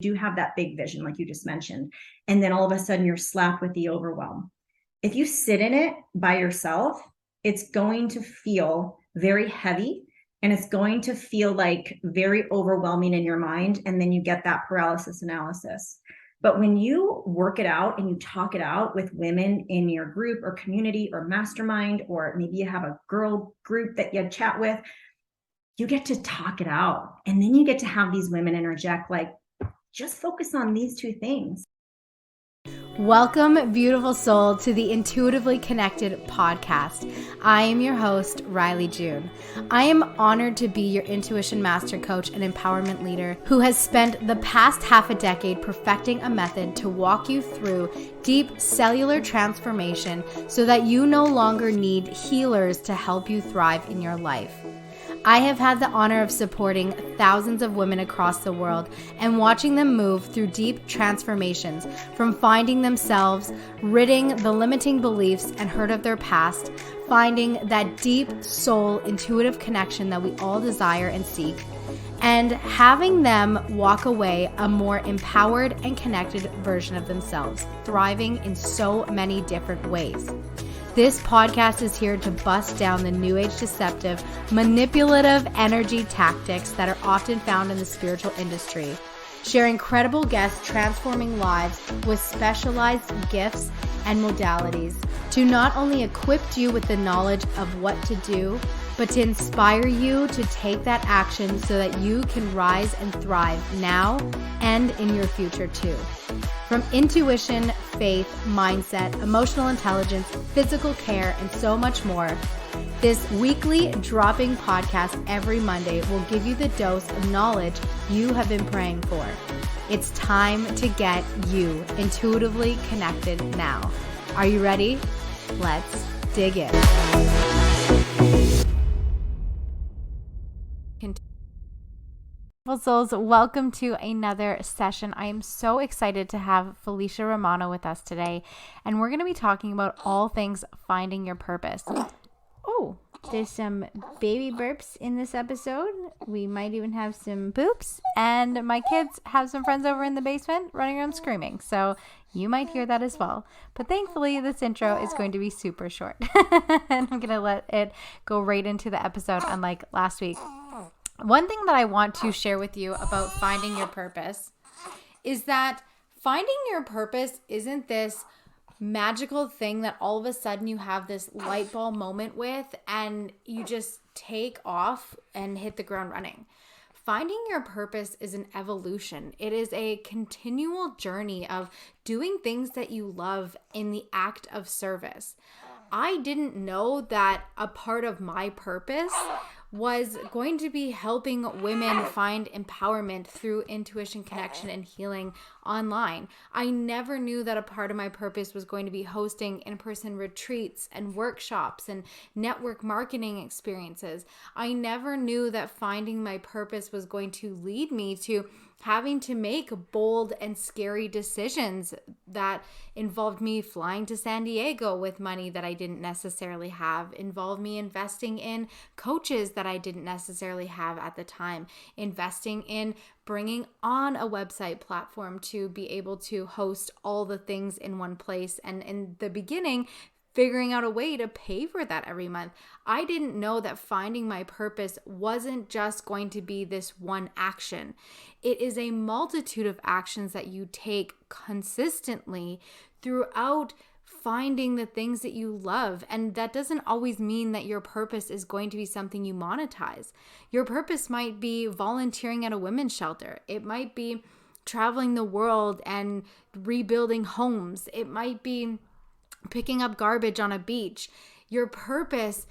do have that big vision, like you just mentioned, and then all of a sudden you're slapped with the overwhelm. If you sit in it by yourself, it's going to feel very heavy and it's going to feel like very overwhelming in your mind. And then you get that paralysis analysis. But when you work it out and you talk it out with women in your group or community or mastermind, or maybe you have a girl group that you chat with, you get to talk it out. And then you get to have these women interject, like, just focus on these two things. Welcome, beautiful soul, to the Intuitively Connected podcast. I am your host, Rylee June. I am honored to be your intuition master coach and empowerment leader who has spent the past half a decade perfecting a method to walk you through deep cellular transformation so that you no longer need healers to help you thrive in your life. I have had the honor of supporting thousands of women across the world and watching them move through deep transformations, from finding themselves, ridding the limiting beliefs and hurt of their past, finding that deep soul intuitive connection that we all desire and seek, and having them walk away a more empowered and connected version of themselves, thriving in so many different ways. This podcast is here to bust down the new age deceptive, manipulative energy tactics that are often found in the spiritual industry. Share incredible guests transforming lives with specialized gifts and modalities to not only equip you with the knowledge of what to do, but to inspire you to take that action so that you can rise and thrive now and in your future too. From intuition, faith, mindset, emotional intelligence, physical care, and so much more, this weekly dropping podcast every Monday will give you the dose of knowledge you have been praying for. It's time to get you intuitively connected now. Are you ready? Let's dig in. Souls, welcome to another session. I am so excited to have Felicia Romero with us today, and we're going to be talking about all things finding your purpose. Oh, there's some baby burps in this episode. We might even have some poops, and my kids have some friends over in the basement running around screaming, so you might hear that as well. But thankfully, this intro is going to be super short, and I'm going to let it go right into the episode, unlike last week. One thing that I want to share with you about finding your purpose is that finding your purpose isn't this magical thing that all of a sudden you have this light bulb moment with and you just take off and hit the ground running. Finding your purpose is an evolution. It is a continual journey of doing things that you love in the act of service. I didn't know that a part of my purpose was going to be helping women find empowerment through intuition, connection, and healing online. I never knew that a part of my purpose was going to be hosting in-person retreats and workshops and network marketing experiences. I never knew that finding my purpose was going to lead me to having to make bold and scary decisions that involved me flying to San Diego with money that I didn't necessarily have, involved me investing in coaches that I didn't necessarily have at the time, investing in bringing on a website platform to be able to host all the things in one place. And in the beginning, figuring out a way to pay for that every month. I didn't know that finding my purpose wasn't just going to be this one action. It is a multitude of actions that you take consistently throughout finding the things that you love. And that doesn't always mean that your purpose is going to be something you monetize. Your purpose might be volunteering at a women's shelter. It might be traveling the world and rebuilding homes. It might be picking up garbage on a beach. Your purpose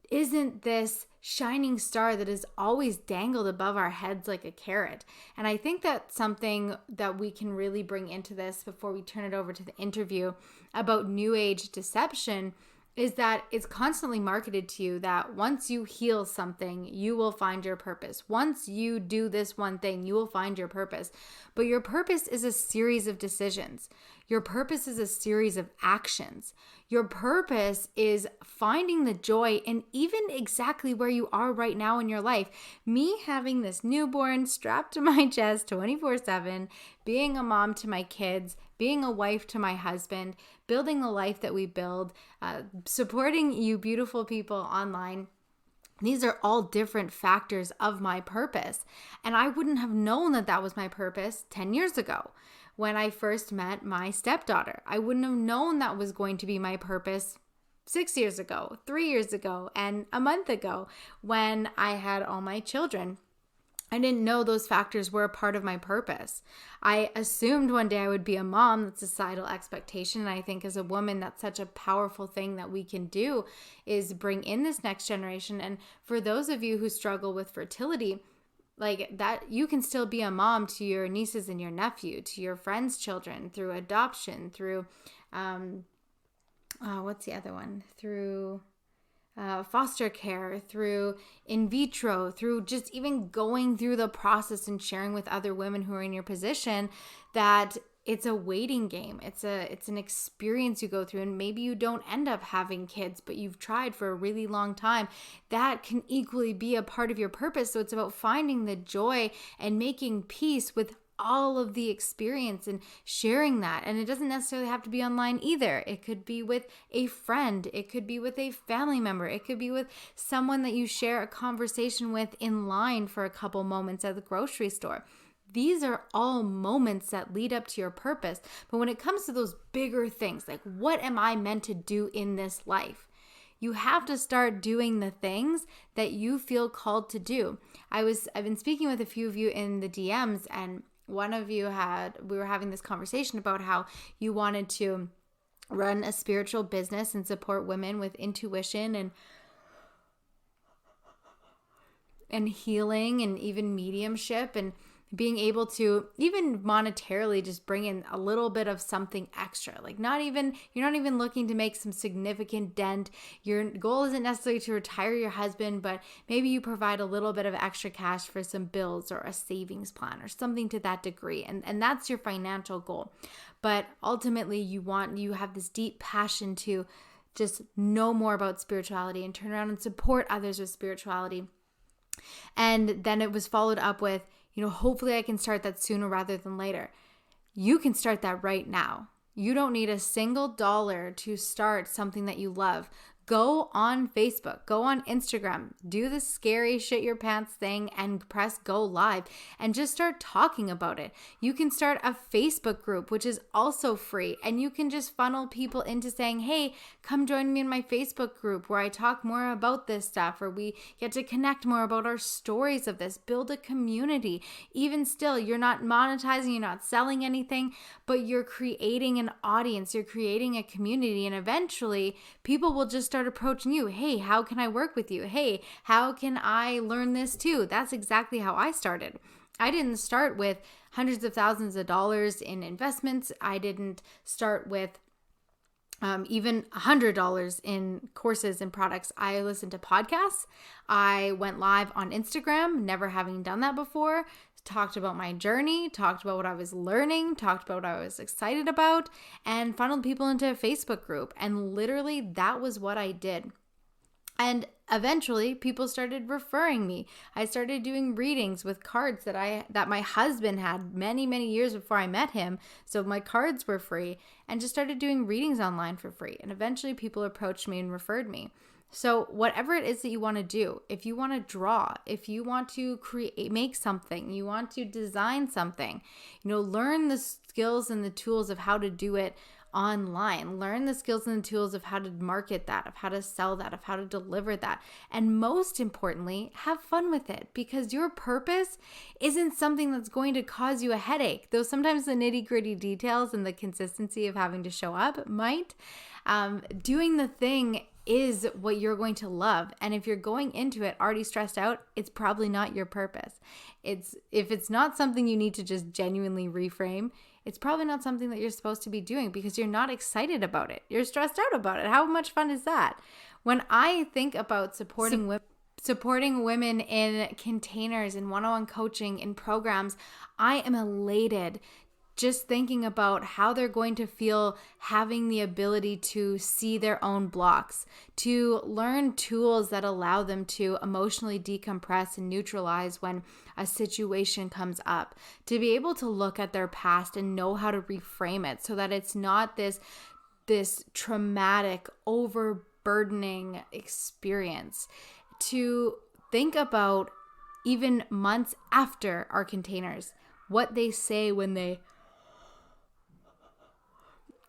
isn't this shining star that is always dangled above our heads like a carrot. And I think that's something that we can really bring into this before we turn it over to the interview about new age deception, is that it's constantly marketed to you that once you heal something, you will find your purpose. Once you do this one thing, you will find your purpose. But your purpose is a series of decisions. Your purpose is a series of actions. Your purpose is finding the joy in even exactly where you are right now in your life. Me having this newborn strapped to my chest 24/7, being a mom to my kids, being a wife to my husband, building the life that we build, supporting you beautiful people online. These are all different factors of my purpose. And I wouldn't have known that that was my purpose 10 years ago when I first met my stepdaughter. I wouldn't have known that was going to be my purpose 6 years ago, 3 years ago, and a month ago when I had all my children. I didn't know those factors were a part of my purpose. I assumed one day I would be a mom. That's societal expectation. And I think as a woman, that's such a powerful thing that we can do is bring in this next generation. And for those of you who struggle with fertility, like that, you can still be a mom to your nieces and your nephew, to your friends' children, through adoption, through, what's the other one? Through foster care, through in vitro, through just even going through the process and sharing with other women who are in your position that it's a waiting game. It's an experience you go through, and maybe you don't end up having kids, but you've tried for a really long time. That can equally be a part of your purpose. So it's about finding the joy and making peace with all of the experience and sharing that. And it doesn't necessarily have to be online either. It could be with a friend. It could be with a family member. It could be with someone that you share a conversation with in line for a couple moments at the grocery store. These are all moments that lead up to your purpose. But when it comes to those bigger things, like what am I meant to do in this life? You have to start doing the things that you feel called to do. I've been speaking with a few of you in the DMs, and one of you we were having this conversation about how you wanted to run a spiritual business and support women with intuition and healing and even mediumship and being able to even monetarily just bring in a little bit of something extra. Like you're not even looking to make some significant dent. Your goal isn't necessarily to retire your husband, but maybe you provide a little bit of extra cash for some bills or a savings plan or something to that degree. And that's your financial goal. But ultimately you have this deep passion to just know more about spirituality and turn around and support others with spirituality. And then it was followed up with, hopefully I can start that sooner rather than later. You can start that right now. You don't need a single dollar to start something that you love. Go on Facebook, go on Instagram, do the scary shit your pants thing and press go live and just start talking about it. You can start a Facebook group, which is also free, and you can just funnel people into saying, hey, come join me in my Facebook group where I talk more about this stuff, or we get to connect more about our stories of this, build a community. Even still, you're not monetizing, you're not selling anything, but you're creating an audience, you're creating a community, and eventually people will just start approaching you. Hey, how can I work with you? Hey, how can I learn this too? That's exactly how I started. I didn't start with hundreds of thousands of dollars in investments. I didn't start with even $100 in courses and products. I listened to podcasts. I went live on Instagram, never having done that before. Talked about my journey, talked about what I was learning, talked about what I was excited about, and funneled people into a Facebook group. And literally that was what I did. And eventually people started referring me. I started doing readings with cards that my husband had many, many years before I met him. So my cards were free, and just started doing readings online for free. And eventually people approached me and referred me. So whatever it is that you want to do, if you want to draw, if you want to make something, you want to design something, learn the skills and the tools of how to do it online. Learn the skills and the tools of how to market that, of how to sell that, of how to deliver that. And most importantly, have fun with it, because your purpose isn't something that's going to cause you a headache. Though sometimes the nitty-gritty details and the consistency of having to show up might. Doing the thing is what you're going to love. And if you're going into it already stressed out, it's probably not your purpose. If it's not something you need to just genuinely reframe, it's probably not something that you're supposed to be doing, because you're not excited about it. You're stressed out about it. How much fun is that? When I think about supporting women in containers, in one-on-one coaching, in programs, I am elated just thinking about how they're going to feel having the ability to see their own blocks, to learn tools that allow them to emotionally decompress and neutralize when a situation comes up, to be able to look at their past and know how to reframe it so that it's not this traumatic, overburdening experience, to think about even months after our containers, what they say when they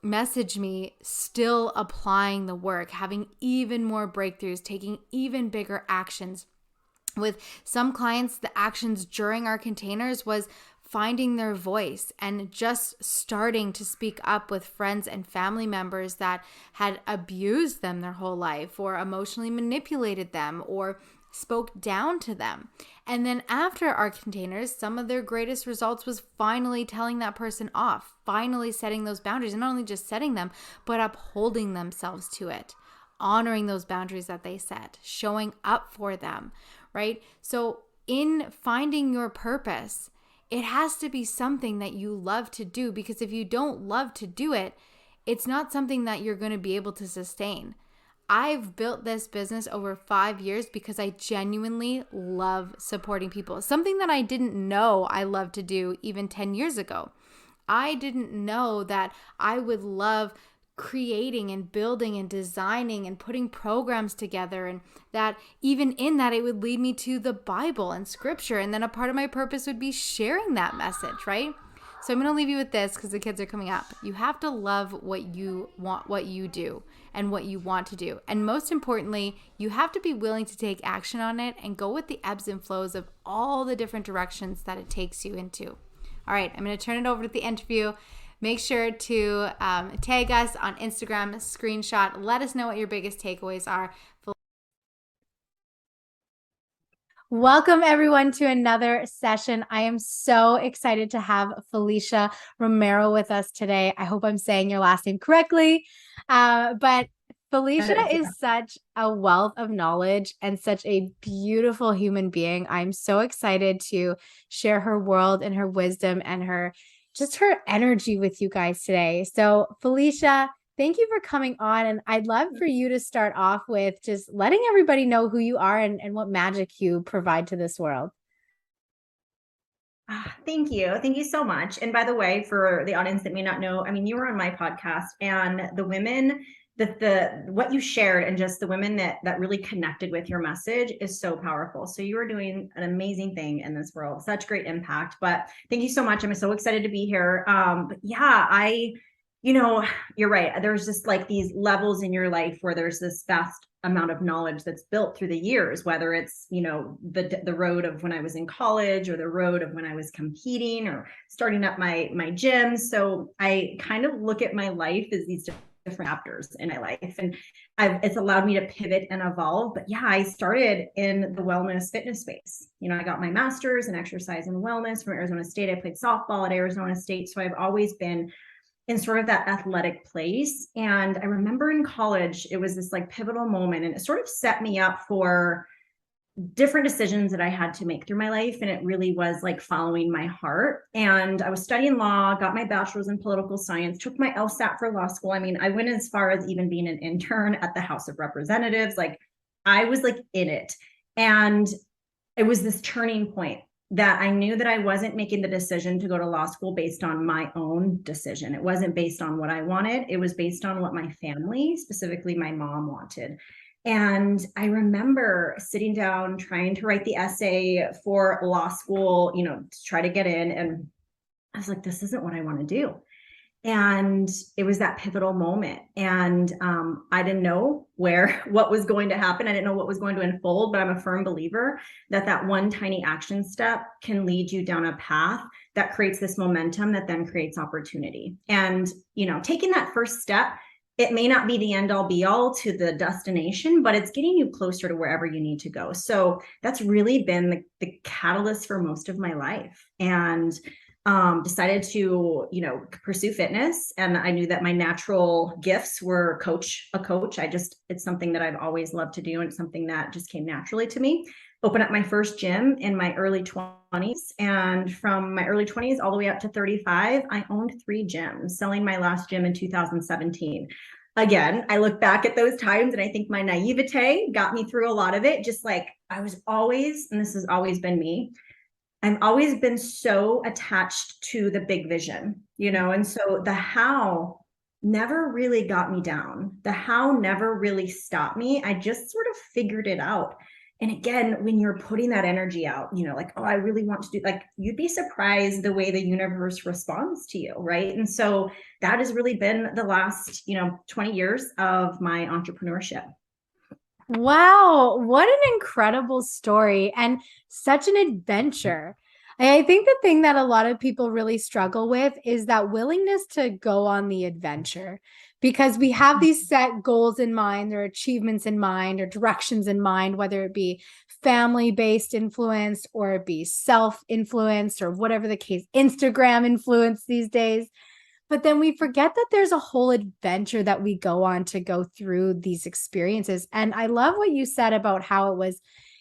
message me, still applying the work, having even more breakthroughs, taking even bigger actions. With some clients, the actions during our containers was finding their voice and just starting to speak up with friends and family members that had abused them their whole life or emotionally manipulated them or spoke down to them. And then after our containers, some of their greatest results was finally telling that person off, finally setting those boundaries, and not only just setting them, but upholding themselves to it, honoring those boundaries that they set, showing up for them, right? So in finding your purpose, it has to be something that you love to do, because if you don't love to do it, it's not something that you're going to be able to sustain. I've built this business over 5 years because I genuinely love supporting people. Something that I didn't know I loved to do even 10 years ago. I didn't know that I would love creating and building and designing and putting programs together, and that even in that it would lead me to the Bible and scripture, and then a part of my purpose would be sharing that message, right? So I'm going to leave you with this because the kids are coming up. You have to love what you want, what you do, and what you want to do. And most importantly, you have to be willing to take action on it and go with the ebbs and flows of all the different directions that it takes you into. All right, I'm going to turn it over to the interview. Make sure to tag us on Instagram, screenshot. Let us know what your biggest takeaways are. Welcome everyone to another session. I am so excited to have Felicia Romero with us today. I hope I'm saying your last name correctly. But Felicia is such a wealth of knowledge and such a beautiful human being. I'm so excited to share her world and her wisdom and her energy with you guys today. So Felicia, thank you for coming on. And I'd love for you to start off with just letting everybody know who you are and what magic you provide to this world. Thank you. Thank you so much. And by the way, for the audience that may not know, I mean, you were on my podcast, and the women what you shared and just the women that really connected with your message is so powerful. So you are doing an amazing thing in this world, such great impact. But thank you so much. I'm so excited to be here. But yeah, you're right. There's just like these levels in your life where there's this vast amount of knowledge that's built through the years, whether it's, the road of when I was in college or the road of when I was competing or starting up my gym. So I kind of look at my life as these different chapters in my life, and it's allowed me to pivot and evolve. But yeah, I started in the wellness fitness space. I got my master's in exercise and wellness from Arizona State. I played softball at Arizona State. So I've always been in sort of that athletic place. And I remember in college, it was this like pivotal moment, and it sort of set me up for different decisions that I had to make through my life. And it really was like following my heart. And I was studying law, got my bachelor's in political science, took my LSAT for law school. I mean, I went as far as even being an intern at the House of Representatives. Like I was like in it. And it was this turning point that I knew that I wasn't making the decision to go to law school based on my own decision. It wasn't based on what I wanted. It was based on what my family, specifically my mom, wanted. And I remember sitting down, trying to write the essay for law school, to try to get in. And I was like, this isn't what I want to do. And it was that pivotal moment. And I didn't know what was going to happen. I didn't know what was going to unfold, but I'm a firm believer that one tiny action step can lead you down a path that creates this momentum that then creates opportunity. And, taking that first step, it may not be the end all be all to the destination, but it's getting you closer to wherever you need to go. So that's really been the catalyst for most of my life. And decided to, pursue fitness. And I knew that my natural gifts were a coach. It's something that I've always loved to do. And it's something that just came naturally to me. open up my first gym in my early 20s. And from my early 20s all the way up to 35, I owned 3 gyms, selling my last gym in 2017. Again, I look back at those times and I think my naivete got me through a lot of it. Just like I was always, and this has always been me, I've always been so attached to the big vision, and so the how never really got me down. The how never really stopped me. I just sort of figured it out. And again, when you're putting that energy out, like, oh, I really want to do, like, you'd be surprised the way the universe responds to you, right? And so that has really been the last, 20 years of my entrepreneurship. Wow, what an incredible story and such an adventure. I think the thing that a lot of people really struggle with is that willingness to go on the adventure, because we have these set goals in mind or achievements in mind or directions in mind, whether it be family-based influence or it be self-influenced or whatever the case, Instagram influence these days. But then we forget that there's a whole adventure that we go on to go through these experiences. And I love what you said about how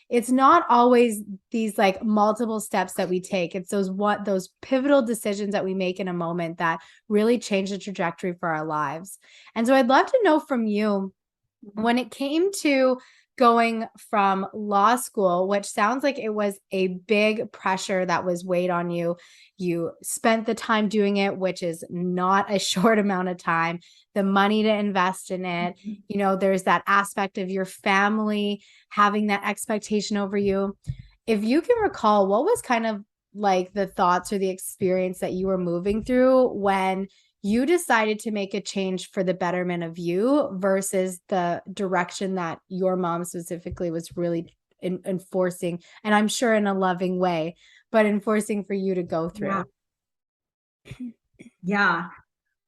it's not always these like multiple steps that we take. It's those pivotal decisions that we make in a moment that really change the trajectory for our lives. And so I'd love to know from you, when it came to going from law school, which sounds like it was a big pressure that was weighed on you. You spent the time doing it, which is not a short amount of time, the money to invest in it. There's that aspect of your family having that expectation over you. If you can recall, what was kind of like the thoughts or the experience that you were moving through when you decided to make a change for the betterment of you versus the direction that your mom specifically was really enforcing, and I'm sure in a loving way, but enforcing for you to go through? Yeah.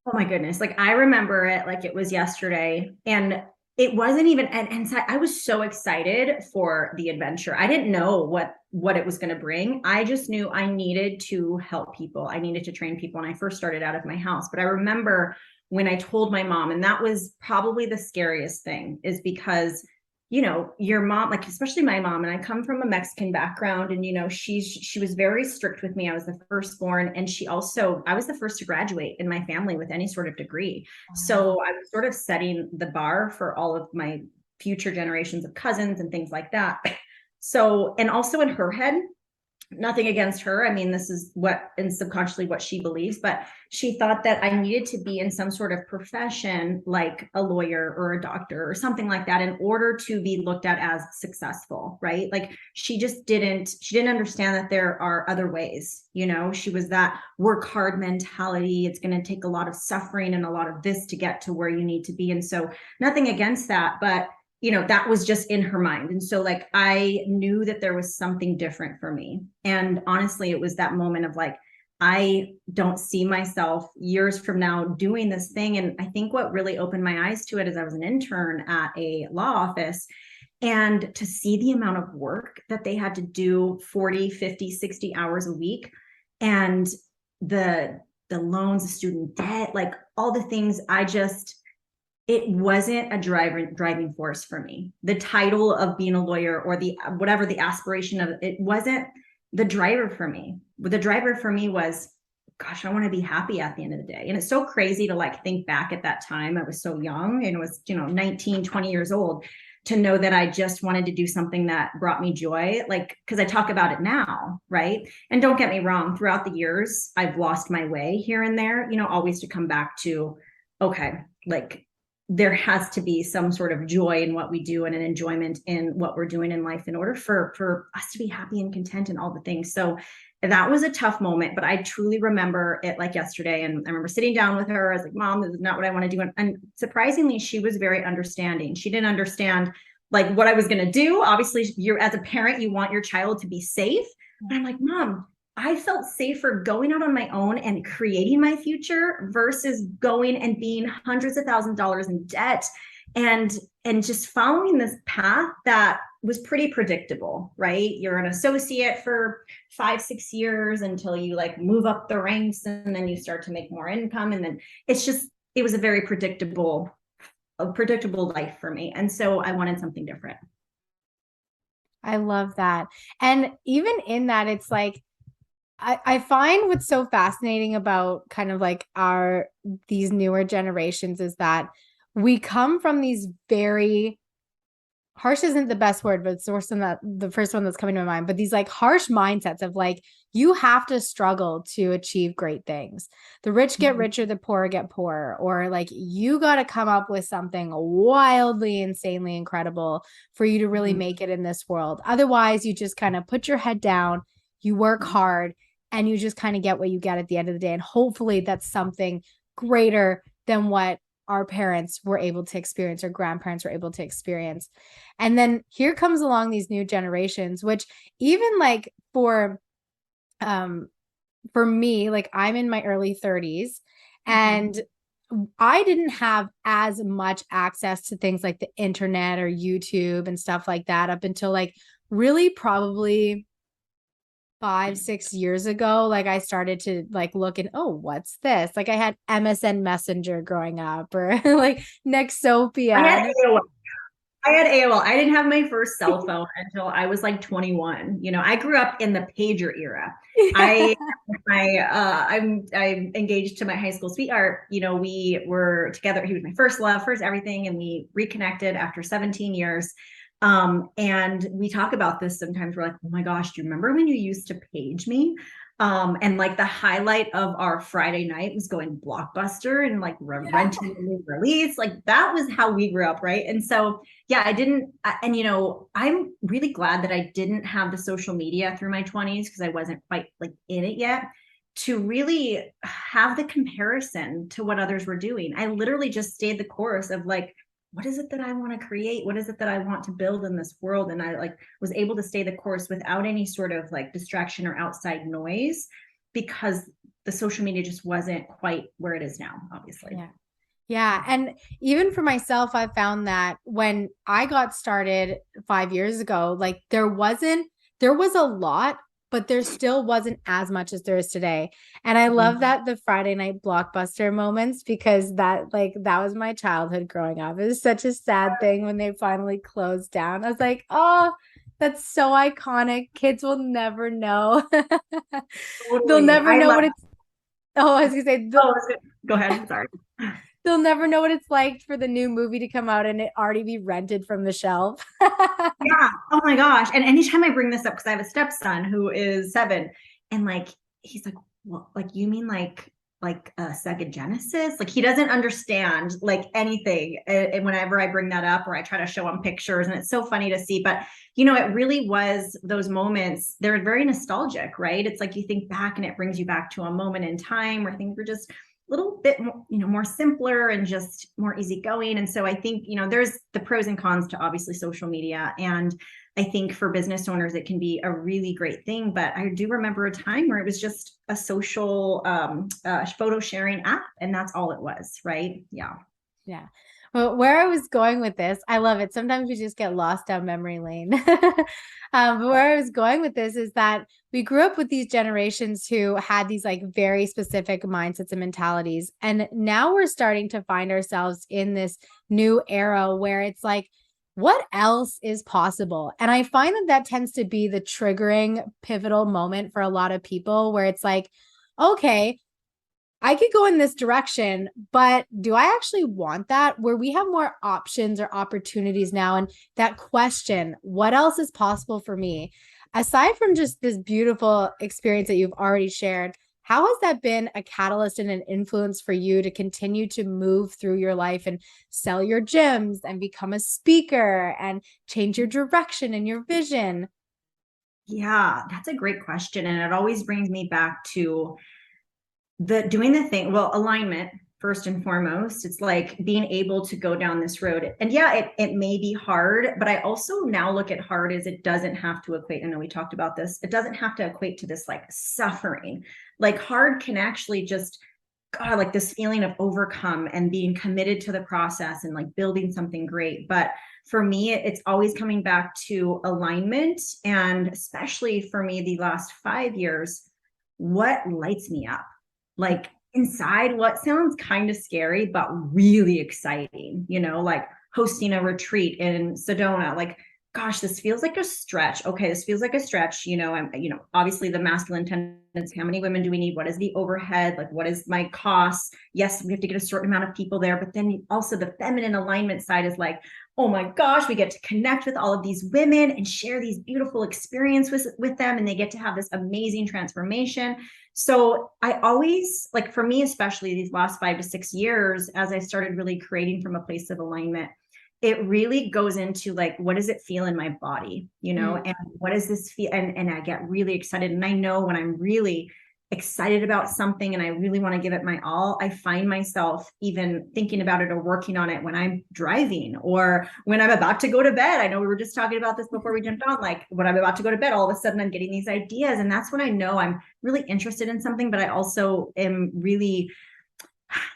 Oh my goodness. Like I remember it like it was yesterday. And it wasn't even, and so I was so excited for the adventure. I didn't know what it was going to bring. I just knew I needed to help people. I needed to train people. And I first started out of my house. But I remember when I told my mom, and that was probably the scariest thing, is because your mom, like especially my mom, and I come from a Mexican background, and she was very strict with me. I was the firstborn, and I was the first to graduate in my family with any sort of degree. So I was sort of setting the bar for all of my future generations of cousins and things like that. So, and also in her head, nothing against her. I mean, this is and subconsciously what she believes, but she thought that I needed to be in some sort of profession, like a lawyer or a doctor or something like that, in order to be looked at as successful, right? Like she didn't understand that there are other ways. She was that work hard mentality. It's going to take a lot of suffering and a lot of this to get to where you need to be. And so nothing against that, but that was just in her mind. And so like, I knew that there was something different for me. And honestly, it was that moment of like, I don't see myself years from now doing this thing. And I think what really opened my eyes to it is I was an intern at a law office, and to see the amount of work that they had to do 40, 50, 60 hours a week, and the loans, the student debt, like all the things, it wasn't a driving force for me. The title of being a lawyer or the whatever the aspiration of it wasn't the driver for me. But the driver for me was, gosh, I want to be happy at the end of the day. And it's so crazy to like think back at that time. I was so young and was, 19, 20 years old, to know that I just wanted to do something that brought me joy. Like, because I talk about it now, right? And don't get me wrong, throughout the years, I've lost my way here and there, always to come back to, okay, like, there has to be some sort of joy in what we do and an enjoyment in what we're doing in life in order for us to be happy and content and all the things. So that was a tough moment, but I truly remember it like yesterday. And I remember sitting down with her. I was like, Mom, this is not what I want to do. And surprisingly, she was very understanding. She didn't understand like what I was going to do. Obviously, as a parent, you want your child to be safe. But I'm like, Mom, I felt safer going out on my own and creating my future versus going and being hundreds of thousands of dollars in debt and just following this path that was pretty predictable, right? You're an associate for 5-6 years until you like move up the ranks, and then you start to make more income. And then it was a very predictable life for me. And so I wanted something different. I love that. And even in that, it's like, I find what's so fascinating about kind of like these newer generations is that we come from these very harsh isn't the best word, but it's the first one that's coming to my mind. But these like harsh mindsets of like, you have to struggle to achieve great things. The rich get richer, the poor get poorer, or like you got to come up with something wildly, insanely incredible for you to really Mhm. make it in this world. Otherwise, you just kind of put your head down, you work hard, and you just kind of get what you get at the end of the day. And hopefully, that's something greater than what our parents were able to experience or grandparents were able to experience. And then here comes along these new generations, which even like for me, like I'm in my early 30s Mhm. and I didn't have as much access to things like the internet or YouTube and stuff like that up until like really probably 5, 6 years ago. Like I started to like look and oh, what's this? Like I had MSN Messenger growing up or like I Nexopia. had AOL. I had AOL. I didn't have my first cell phone until I was like 21. I grew up in the pager era. I I'm engaged to my high school sweetheart. We were together. He was my first love, first everything, and we reconnected after 17 years. And we talk about this sometimes. We're like, oh my gosh, do you remember when you used to page me? And like the highlight of our Friday night was going Blockbuster and like renting a new release. Like that was how we grew up, right? And so yeah, I didn't, and I'm really glad that I didn't have the social media through my 20s because I wasn't quite like in it yet to really have the comparison to what others were doing. I literally just stayed the course of like, what is it that I want to create? What is it that I want to build in this world? And I like was able to stay the course without any sort of like distraction or outside noise because the social media just wasn't quite where it is now, obviously. Yeah. Yeah. And even for myself, I found that when I got started 5 years ago, like there was a lot, but there still wasn't as much as there is today. And I love Mhm. that the Friday night blockbuster moments because that was my childhood growing up. It was such a sad thing when they finally closed down. I was like, oh, that's so iconic. Kids will never know. They'll Totally. never I know love. what it's. Oh, I was gonna say Oh, go ahead. Sorry. they'll never know what it's like for the new movie to come out and it already be rented from the shelf. Yeah. Oh my gosh. And anytime I bring this up, because I have a stepson who is 7, and like he's like, well, like you mean like a Sega Genesis? Like he doesn't understand like anything. And whenever I bring that up or I try to show him pictures, and it's so funny to see. But it really was those moments. They're very nostalgic, right? It's like you think back and it brings you back to a moment in time where things were just little bit more, more simpler and just more easygoing. And so I think, there's the pros and cons to obviously social media. And I think for business owners, it can be a really great thing. But I do remember a time where it was just a social photo sharing app, and that's all it was, right? Yeah. Yeah. Well, where I was going with this, I love it. Sometimes we just get lost down memory lane. But where I was going with this is that we grew up with these generations who had these like very specific mindsets and mentalities. And now we're starting to find ourselves in this new era where it's like, what else is possible? And I find that that tends to be the triggering pivotal moment for a lot of people where it's like, okay, I could go in this direction, but do I actually want that? Where we have more options or opportunities now. And that question, what else is possible for me? Aside from just this beautiful experience that you've already shared, how has that been a catalyst and an influence for you to continue to move through your life and sell your gyms and become a speaker and change your direction and your vision? Yeah, that's a great question. And it always brings me back to the doing the thing, well, alignment first and foremost. It's like being able to go down this road. And yeah, it may be hard, but I also now look at hard as it doesn't have to equate. I know we talked about this. It doesn't have to equate to this like suffering. Like hard can actually just God, like this feeling of overcome and being committed to the process and like building something great. But for me, it's always coming back to alignment. And especially for me, the last 5 years, what lights me up? Like inside, what sounds kind of scary, but really exciting, like hosting a retreat in Sedona, like gosh, this feels like a stretch. Okay, this feels like a stretch. Obviously the masculine tendency, how many women do we need? What is the overhead? Like, what is my cost? Yes, we have to get a certain amount of people there, but then also the feminine alignment side is like, oh my gosh, we get to connect with all of these women and share these beautiful experiences with them, and they get to have this amazing transformation. So I always, like, for me, especially these last 5 to 6 years, as I started really creating from a place of alignment, it really goes into like, what does it feel in my body, and what does this feel? And I get really excited. And I know when I'm really excited about something and I really want to give it my all, I find myself even thinking about it or working on it when I'm driving or when I'm about to go to bed. I know we were just talking about this before we jumped on, like when I'm about to go to bed, all of a sudden I'm getting these ideas. And that's when I know I'm really interested in something, but I also am really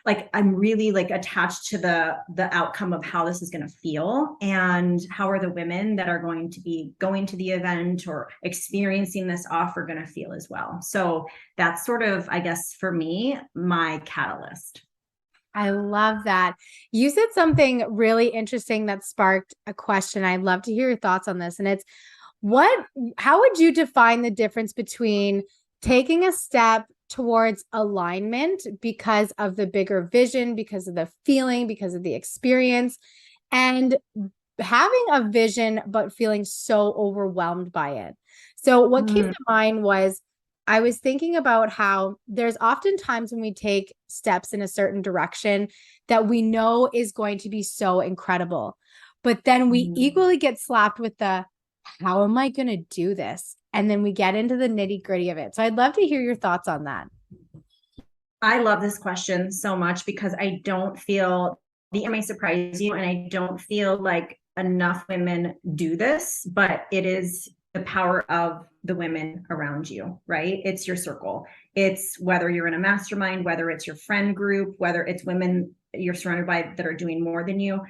like, I'm really like attached to the outcome of how this is going to feel, and how are the women that are going to be going to the event or experiencing this offer going to feel as well. So that's sort of, I guess, for me, my catalyst. I love that. You said something really interesting that sparked a question. I'd love to hear your thoughts on this. And it's how would you define the difference between taking a step towards alignment because of the bigger vision, because of the feeling, because of the experience, and having a vision, but feeling so overwhelmed by it? So what came to mind was, I was thinking about how there's often times when we take steps in a certain direction that we know is going to be so incredible, but then we equally get slapped with the, how am I going to do this? And then we get into the nitty gritty of it. So I'd love to hear your thoughts on that. I love this question so much because I don't feel, the may surprise you, and I don't feel like enough women do this, but it is the power of the women around you, right? It's your circle. It's whether you're in a mastermind, whether it's your friend group, whether it's women you're surrounded by that are doing more than you.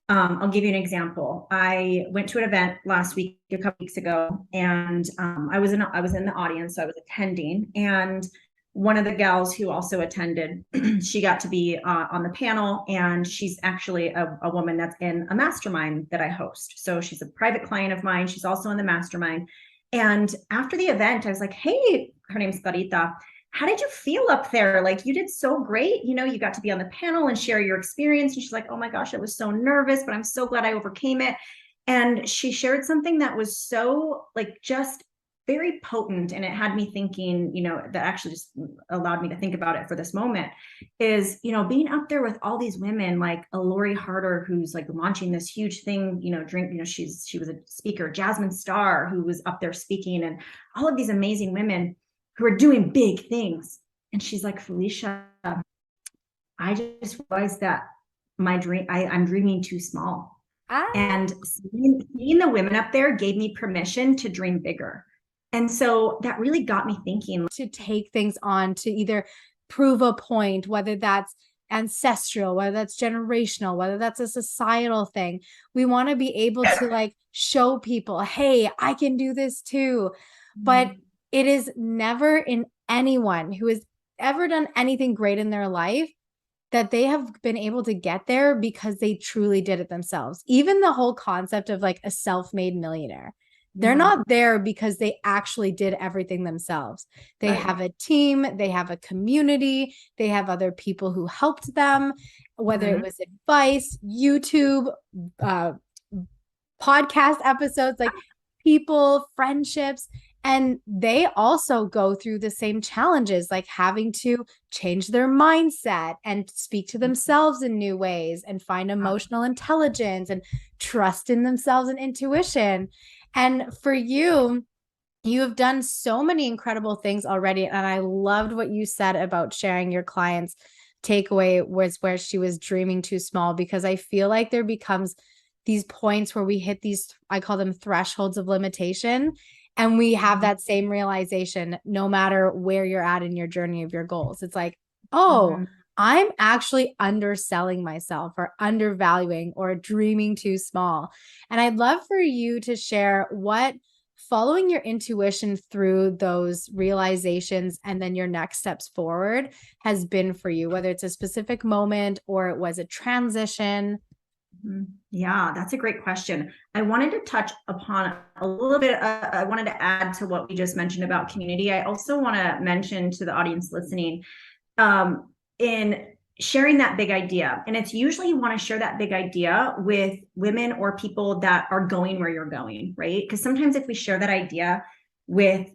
I'll give you an example. I went to an event last week, a couple weeks ago, and I was in the audience, so I was attending, and one of the gals who also attended, she got to be on the panel, and she's actually a woman that's in a mastermind that I host. So she's a private client of mine. She's also in the mastermind. And after the event, I was like, hey, her name's Clarita. How did you feel up there? Like, you did so great. You got to be on the panel and share your experience. And she's like, oh my gosh, I was so nervous, but I'm so glad I overcame it. And she shared something that was so like just very potent, and it had me thinking, that actually just allowed me to think about it for this moment, is, being up there with all these women, like a Lori Harder, who's like launching this huge thing, she was a speaker, Jasmine Starr, who was up there speaking, and all of these amazing women who are doing big things. And she's like, Felicia, I just realized that I'm dreaming too small. And seeing the women up there gave me permission to dream bigger. And so that really got me thinking. To take things on to either prove a point, whether that's ancestral, whether that's generational, whether that's a societal thing. We want to be able to like show people, hey, I can do this too. But it is never in anyone who has ever done anything great in their life that they have been able to get there because they truly did it themselves. Even the whole concept of like a self-made millionaire. They're not there because they actually did everything themselves. They have a team, they have a community, they have other people who helped them, whether it was advice, YouTube, podcast episodes, like people, friendships. And they also go through the same challenges, like having to change their mindset and speak to themselves in new ways and find emotional intelligence and trust in themselves and intuition. And for you, you have done so many incredible things already. And I loved what you said about sharing your clients' takeaway was where she was dreaming too small, because I feel like there becomes these points where we hit these, I call them thresholds of limitation. And we have that same realization, no matter where you're at in your journey of your goals. It's like, oh, I'm actually underselling myself or undervaluing or dreaming too small. And I'd love for you to share what following your intuition through those realizations and then your next steps forward has been for you, whether it's a specific moment or it was a transition. Yeah, that's a great question. I wanted to touch upon a little bit. I wanted to add to what we just mentioned about community. I also want to mention to the audience listening, in sharing that big idea. And it's usually you want to share that big idea with women or people that are going where you're going, right? Because sometimes if we share that idea with,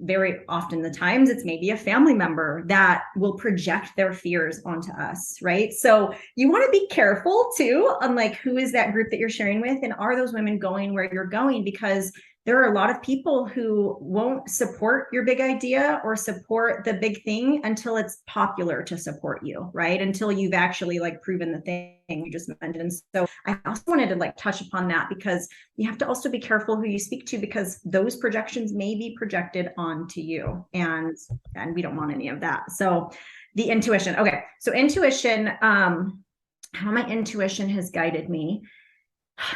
very often the times it's maybe a family member that will project their fears onto us, right? So you want to be careful too on like, who is that group that you're sharing with? And are those women going where you're going? Because there are a lot of people who won't support your big idea or support the big thing until it's popular to support you, right? Until you've actually like proven the thing you just mentioned. So I also wanted to like touch upon that, because you have to also be careful who you speak to, because those projections may be projected onto you, and we don't want any of that. So the intuition. Okay. So intuition, how my intuition has guided me.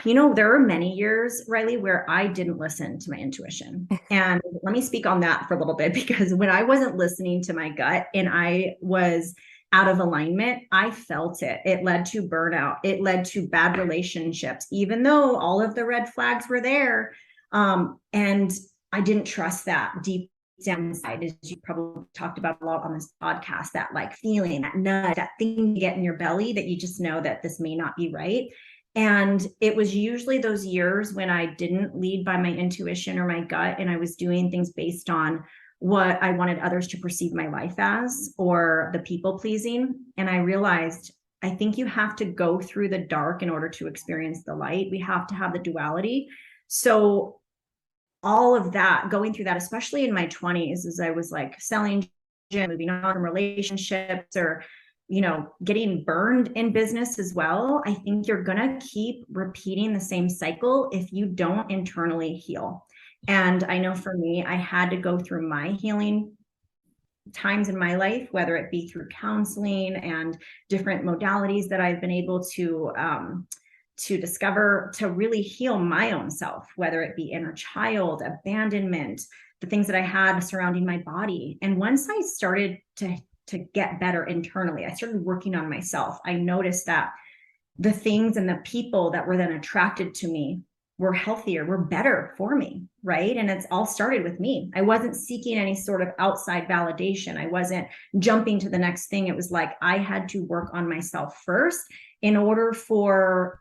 There were many years, Rylee, where I didn't listen to my intuition. And let me speak on that for a little bit, because when I wasn't listening to my gut and I was out of alignment, I felt it. It led to burnout. It led to bad relationships, even though all of the red flags were there. And I didn't trust that deep down inside, as you probably talked about a lot on this podcast, that like feeling, that nudge, that thing you get in your belly that you just know that this may not be right. And it was usually those years when I didn't lead by my intuition or my gut, and I was doing things based on what I wanted others to perceive my life as, or the people pleasing. And I realized, I think you have to go through the dark in order to experience the light. We have to have the duality. So all of that, going through that, especially in my 20s, as I was like selling, moving on from relationships, or getting burned in business as well, I think you're going to keep repeating the same cycle if you don't internally heal. And I know for me, I had to go through my healing times in my life, whether it be through counseling and different modalities that I've been able to discover, to really heal my own self, whether it be inner child, abandonment, the things that I had surrounding my body. And once I started to get better internally, I started working on myself. I noticed that the things and the people that were then attracted to me were healthier, were better for me, right? And it's all started with me. I wasn't seeking any sort of outside validation. I wasn't jumping to the next thing. It was like I had to work on myself first in order for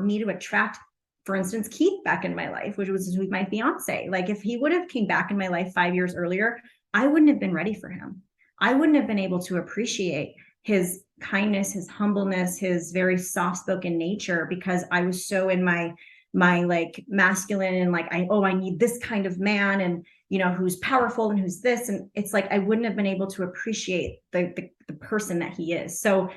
me to attract, for instance, Keith back in my life, which was my fiance. Like if he would have came back in my life 5 years earlier, I wouldn't have been ready for him. I wouldn't have been able to appreciate his kindness, his humbleness, his very soft-spoken nature, because I was so in my like masculine and like, I need this kind of man, and who's powerful and who's this. And it's like, I wouldn't have been able to appreciate the person that he is. So,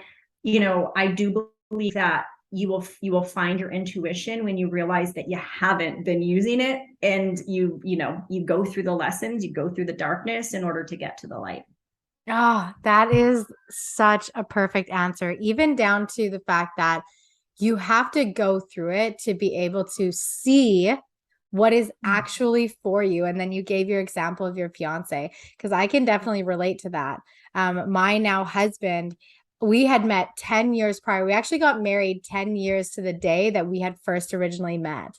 I do believe that you will find your intuition when you realize that you haven't been using it, and you go through the lessons, you go through the darkness in order to get to the light. Oh, that is such a perfect answer, even down to the fact that you have to go through it to be able to see what is actually for you. And then you gave your example of your fiance, because I can definitely relate to that. My now husband, we had met 10 years prior. We actually got married 10 years to the day that we had first originally met.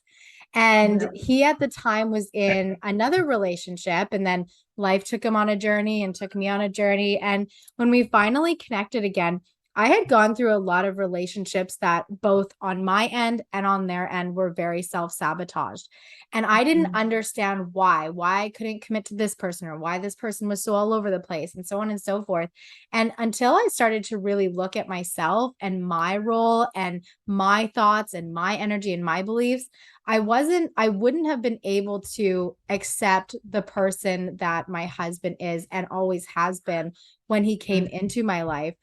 And he at the time was in another relationship, and then life took him on a journey and took me on a journey. And when we finally connected again, I had gone through a lot of relationships that both on my end and on their end were very self-sabotaged. And I didn't understand why I couldn't commit to this person, or why this person was so all over the place, and so on and so forth. And until I started to really look at myself and my role and my thoughts and my energy and my beliefs, I wouldn't have been able to accept the person that my husband is and always has been when he came into my life.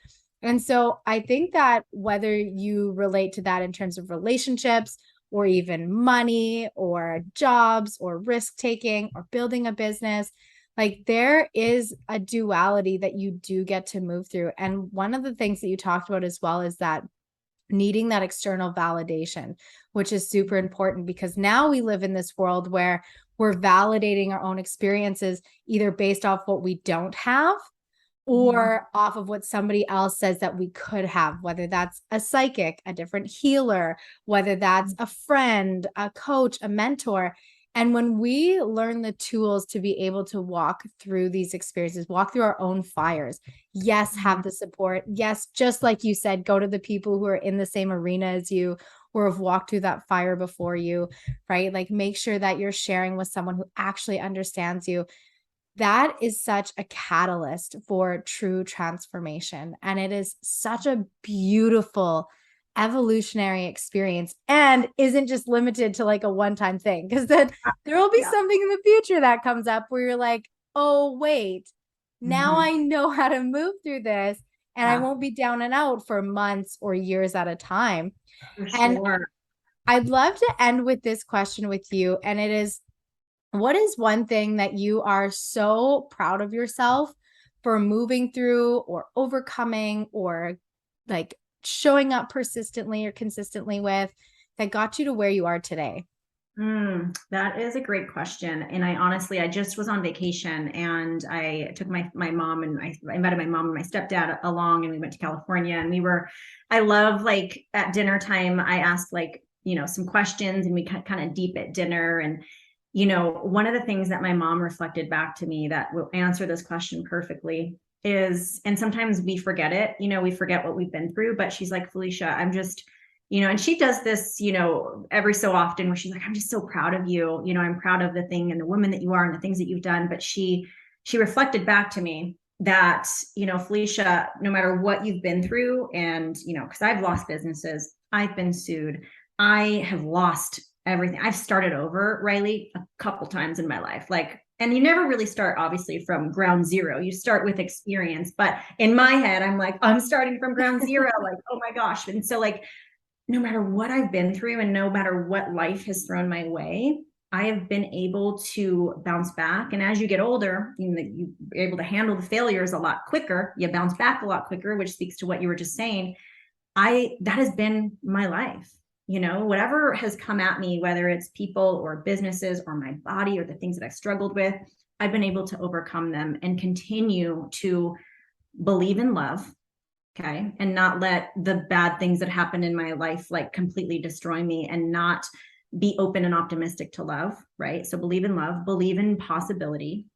And so I think that whether you relate to that in terms of relationships, or even money, or jobs, or risk taking, or building a business, like there is a duality that you do get to move through. And one of the things that you talked about as well is that needing that external validation, which is super important, because now we live in this world where we're validating our own experiences either based off what we don't have, or off of what somebody else says that we could have, whether that's a psychic, a different healer, whether that's a friend, a coach, a mentor. And when we learn the tools to be able to walk through these experiences, walk through our own fires, yes, have the support. Yes, just like you said, go to the people who are in the same arena as you or have walked through that fire before you, right? Like make sure that you're sharing with someone who actually understands you. That is such a catalyst for true transformation. And it is such a beautiful evolutionary experience and isn't just limited to like a one-time thing. Because then there will be something in the future that comes up where you're like, oh, wait, now I know how to move through this and I won't be down and out for months or years at a time. For And sure. I'd love to end with this question with you. And it is, what is one thing that you are so proud of yourself for moving through or overcoming or like showing up persistently or consistently with that got you to where you are today? That is a great question. And I just was on vacation and I took my mom and I invited my mom and my stepdad along and we went to California and I love like at dinner time, I asked like, some questions and we kind of deep at dinner. And, one of the things that my mom reflected back to me that will answer this question perfectly is, and sometimes we forget it, we forget what we've been through, but she's like, Felicia, I'm just, and she does this, every so often where she's like, I'm just so proud of you. I'm proud of the thing and the woman that you are and the things that you've done. But she reflected back to me that, Felicia, no matter what you've been through and, because I've lost businesses, I've been sued, I have lost everything. I've started over, Rylee, a couple times in my life. And you never really start obviously from ground zero. You start with experience. But in my head, I'm like, I'm starting from ground zero. Like, oh my gosh. And so like, no matter what I've been through and no matter what life has thrown my way, I have been able to bounce back. And as you get older, you're able to handle the failures a lot quicker. You bounce back a lot quicker, which speaks to what you were just saying. That has been my life. Whatever has come at me, whether it's people or businesses or my body or the things that I've struggled with, I've been able to overcome them and continue to believe in love. Okay. And not let the bad things that happen in my life like completely destroy me and not be open and optimistic to love. Right. So believe in love, believe in possibility,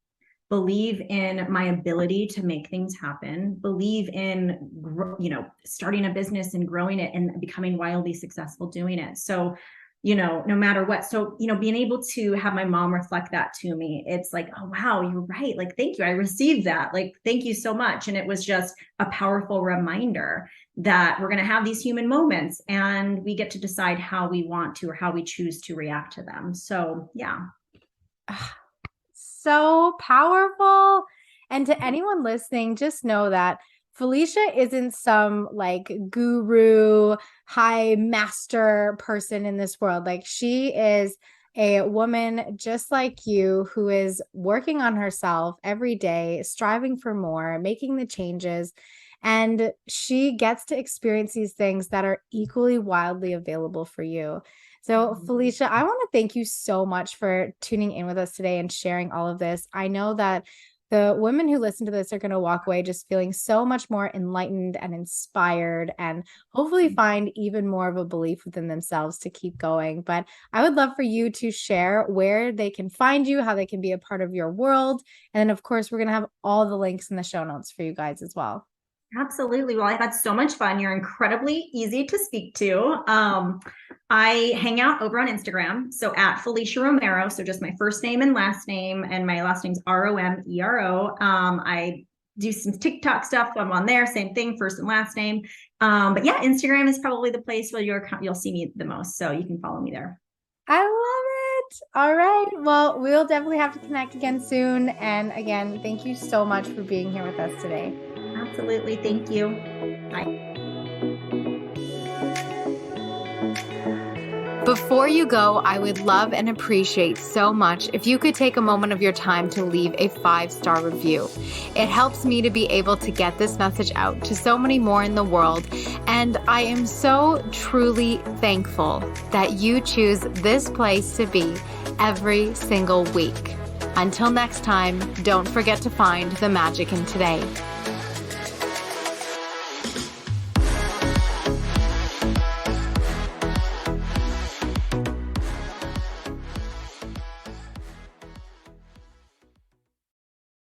believe in my ability to make things happen, believe in, starting a business and growing it and becoming wildly successful doing it. So no matter what. So, being able to have my mom reflect that to me, it's like, oh, wow, you're right. Like, thank you. I received that. Like, thank you so much. And it was just a powerful reminder that we're going to have these human moments and we get to decide how we want to or how we choose to react to them. So, yeah. So powerful. And to anyone listening, just know that Felicia isn't some like guru, high master person in this world. Like she is a woman just like you who is working on herself every day, striving for more, making the changes. And she gets to experience these things that are equally wildly available for you. So, Felicia, I want to thank you so much for tuning in with us today and sharing all of this. I know that the women who listen to this are going to walk away just feeling so much more enlightened and inspired and hopefully find even more of a belief within themselves to keep going. But I would love for you to share where they can find you, how they can be a part of your world. And then, of course, we're going to have all the links in the show notes for you guys as well. Absolutely. Well, I've had so much fun. You're incredibly easy to speak to. I hang out over on Instagram. So at Felicia Romero. So just my first name and last name, and my last name's Romero. I do some TikTok stuff. I'm on there. Same thing, first and last name. But yeah, Instagram is probably the place where you'll see me the most. So you can follow me there. I love it. All right. Well, we'll definitely have to connect again soon. And again, thank you so much for being here with us today. Absolutely. Thank you. Bye. Before you go, I would love and appreciate so much if you could take a moment of your time to leave a 5-star review. It helps me to be able to get this message out to so many more in the world. And I am so truly thankful that you choose this place to be every single week. Until next time, don't forget to find the magic in today.